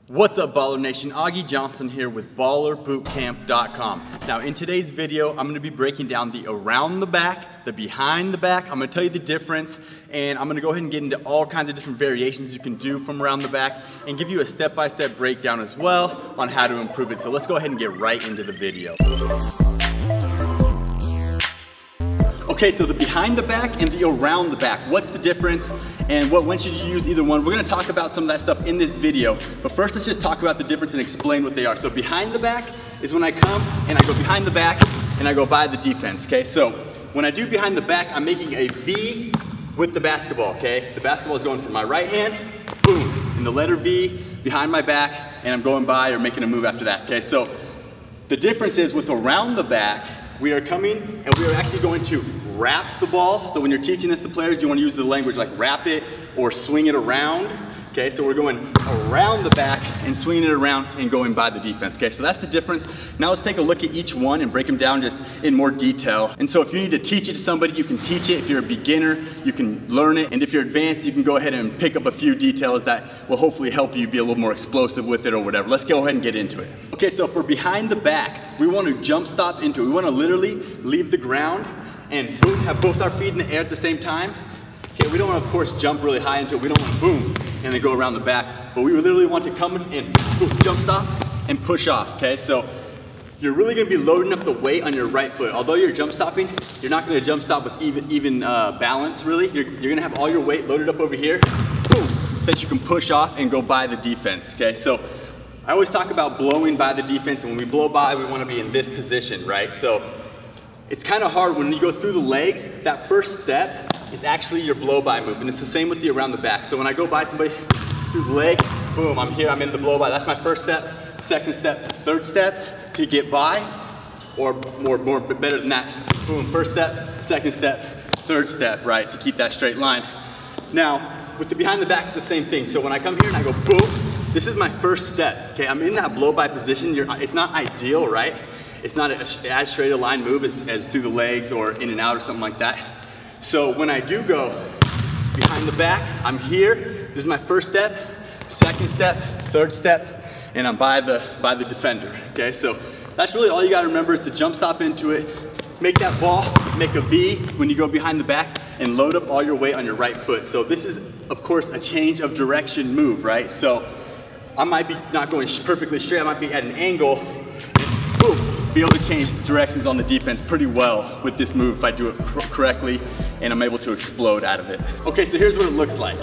What's up, Baller Nation? Augie Johnson here with BallerBootCamp.com. Now in today's video, I'm gonna be breaking down the around the back, the behind the back. I'm gonna tell you the difference, and I'm gonna go ahead and get into all kinds of different variations you can do from around the back and give you a step-by-step breakdown as well on how to improve it. So let's go ahead and get right into the video. Okay, so the behind the back and the around the back, what's the difference and when should you use either one? We're gonna talk about some of that stuff in this video, but first let's just talk about the difference and explain what they are. So behind the back is when I come and I go behind the back and I go by the defense, okay? So when I do behind the back, I'm making a V with the basketball, okay? The basketball is going from my right hand, boom, in the letter V, behind my back, and I'm going by or making a move after that, okay? So the difference is with around the back, we are coming and we are actually going to wrap the ball. So when you're teaching this to players, you want to use the language like wrap it or swing it around. Okay, so we're going around the back and swinging it around and going by the defense. Okay, so that's the difference. Now let's take a look at each one and break them down just in more detail. And so if you need to teach it to somebody, you can teach it. If you're a beginner, you can learn it. And if you're advanced, you can go ahead and pick up a few details that will hopefully help you be a little more explosive with it or whatever. Let's go ahead and get into it. Okay, so for behind the back, we want to jump stop into it. We want to literally leave the ground and boom, have both our feet in the air at the same time. Okay, we don't want to, of course, jump really high into it. We don't want to boom and then go around the back, but we literally want to come and boom, jump stop and push off, okay? So you're really going to be loading up the weight on your right foot. Although you're jump stopping, you're not going to jump stop with even balance, really. You're going to have all your weight loaded up over here, boom, so that you can push off and go by the defense, okay? So I always talk about blowing by the defense, and when we blow by, we want to be in this position, right? So it's kind of hard when you go through the legs. That first step is actually your blow by move, and it's the same with the around the back. So when I go by somebody through the legs, boom, I'm here, I'm in the blow by. That's my first step, second step, third step to get by, or more better than that. Boom, first step, second step, third step, right, to keep that straight line. Now, with the behind the back, it's the same thing. So when I come here and I go boom, this is my first step, okay? I'm in that blow by position. It's not ideal, right? It's not as straight a line move as through the legs or in and out or something like that. So when I do go behind the back, I'm here. This is my first step, second step, third step, and I'm by the defender, okay? So that's really all you gotta remember is to jump stop into it, make that ball, make a V when you go behind the back, and load up all your weight on your right foot. So this is, of course, a change of direction move, right? So I might be not going perfectly straight, I might be at an angle, and boom, be able to change directions on the defense pretty well with this move if I do it correctly and I'm able to explode out of it. Okay, so here's what it looks like.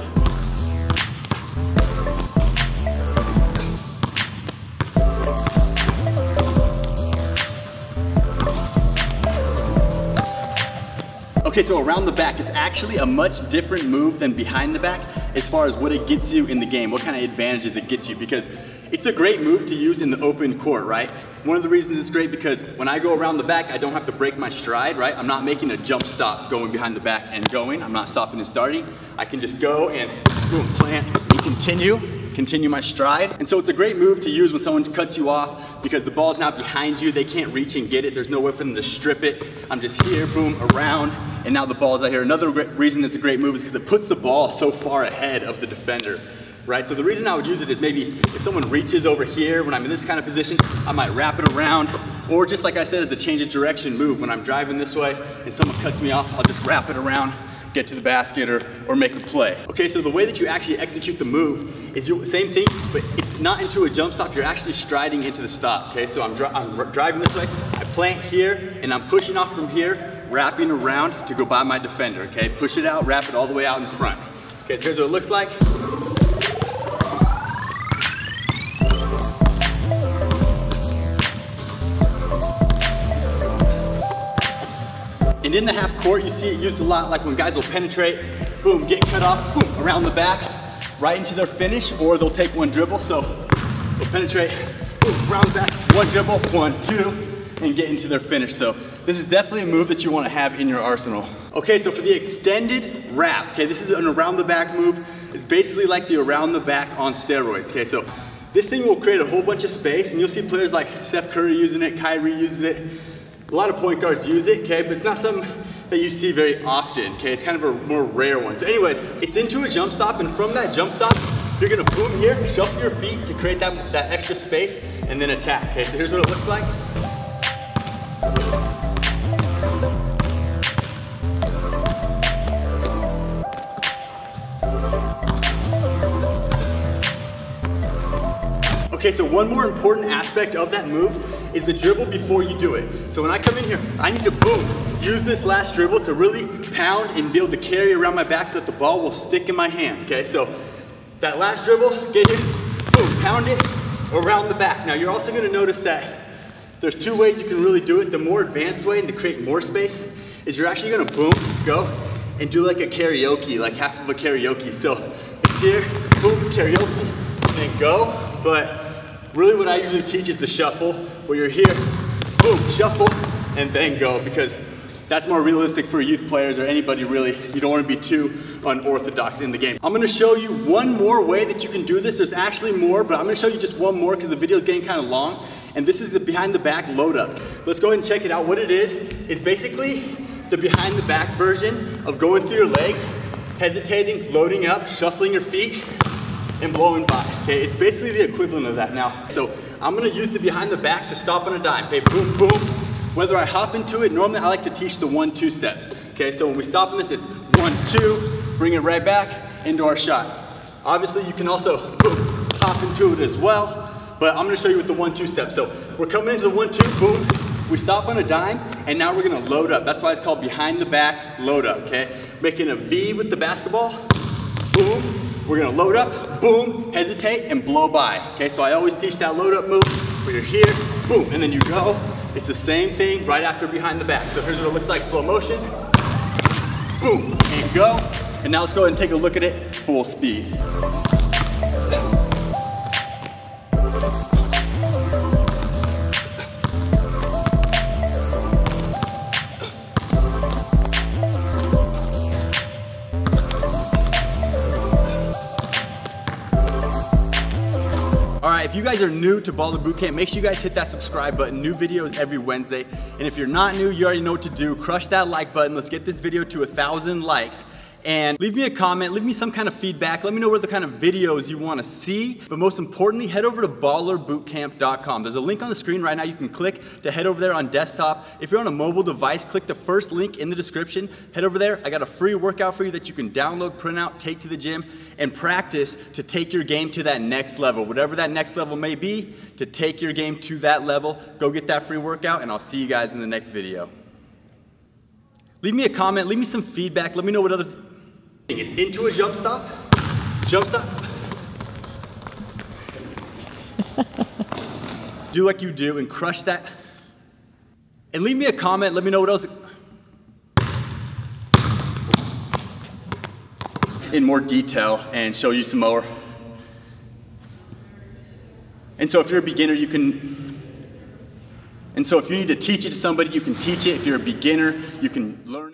Okay, so around the back, it's actually a much different move than behind the back as far as what it gets you in the game, what kind of advantages it gets you, because it's a great move to use in the open court, right? One of the reasons it's great because when I go around the back, I don't have to break my stride, right? I'm not making a jump stop going behind the back and going. I'm not stopping and starting. I can just go and boom, plant and continue my stride. And so it's a great move to use when someone cuts you off because the ball is now behind you. They can't reach and get it. There's no way for them to strip it. I'm just here, boom, around, and now the ball's out here. Another reason it's a great move is because it puts the ball so far ahead of the defender, right? So the reason I would use it is maybe if someone reaches over here when I'm in this kind of position, I might wrap it around, or just like I said, it's a change of direction move. When I'm driving this way and someone cuts me off, I'll just wrap it around, get to the basket or make a play. Okay, so the way that you actually execute the move is same thing, but it's not into a jump stop, you're actually striding into the stop, okay? So I'm driving this way, I plant here, and I'm pushing off from here, wrapping around to go by my defender, okay? Push it out, wrap it all the way out in front. Okay, so here's what it looks like. And in the half court, you see it used a lot, like when guys will penetrate, boom, get cut off, boom, around the back, right into their finish, or they'll take one dribble. So they'll penetrate, boom, around the back, one dribble, 1, 2, and get into their finish. So this is definitely a move that you want to have in your arsenal. Okay, so for the extended wrap, okay, this is an around the back move. It's basically like the around the back on steroids, okay? So this thing will create a whole bunch of space, and you'll see players like Steph Curry using it, Kyrie uses it. A lot of point guards use it, okay, but it's not something that you see very often, okay? It's kind of a more rare one. So anyways, it's into a jump stop, and from that jump stop, You're gonna boom here, shuffle your feet to create that extra space, and then attack. Okay, so here's what it looks like. Okay, so one more important aspect of that move is the dribble before you do it. So when I come in here, I need to boom, use this last dribble to really pound and be able to carry around my back so that the ball will stick in my hand. Okay, so that last dribble, get here, boom, pound it around the back. Now you're also gonna notice that there's two ways you can really do it. The more advanced way and to create more space is you're actually gonna boom, go, and do like a karaoke, like half of a karaoke. So it's here, boom, karaoke, and then go. But really what I usually teach is the shuffle, where you're here, boom, shuffle, and then go, because that's more realistic for youth players or anybody really. You don't want to be too unorthodox in the game. I'm gonna show you one more way that you can do this. There's actually more, but I'm gonna show you just one more because the video is getting kind of long. And this is the behind the back load up. Let's go ahead and check it out. What it is, it's basically the behind the back version of going through your legs, hesitating, loading up, shuffling your feet, and blowing by. Okay, it's basically the equivalent of that now. So I'm gonna use the behind the back to stop on a dime. Okay, boom, boom. Whether I hop into it, normally I like to teach the 1-2 step. Okay, so when we stop on this, it's 1-2, bring it right back into our shot. Obviously, you can also boom, hop into it as well, but I'm gonna show you with the 1-2 step. So we're coming into the 1-2, boom, we stop on a dime, and now we're gonna load up. That's why it's called behind the back load up, okay? Making a V with the basketball, boom. We're gonna load up, boom, hesitate, and blow by. Okay, so I always teach that load up move where you're here, boom, and then you go. It's the same thing right after behind the back. So here's what it looks like, slow motion, boom, and go. And now let's go ahead and take a look at it full speed. All right, if you guys are new to Baller Bootcamp, make sure you guys hit that subscribe button. New videos every Wednesday. And if you're not new, you already know what to do. Crush that like button. Let's get this video to 1,000 likes. And leave me a comment, leave me some kind of feedback. Let me know what the kind of videos you want to see. But most importantly, head over to ballerbootcamp.com. There's a link on the screen right now you can click to head over there on desktop. If you're on a mobile device, click the first link in the description. Head over there. I got a free workout for you that you can download, print out, take to the gym, and practice to take your game to that next level. Whatever that next level may be, to take your game to that level, go get that free workout, and I'll see you guys in the next video. Leave me a comment, leave me some feedback, let me know what other... It's into a jump stop, do like you do and crush that. And leave me a comment, let me know what else. In more detail and show you some more. And so if you're a beginner, you can, and so if you need to teach it to somebody, you can teach it. If you're a beginner, you can learn it.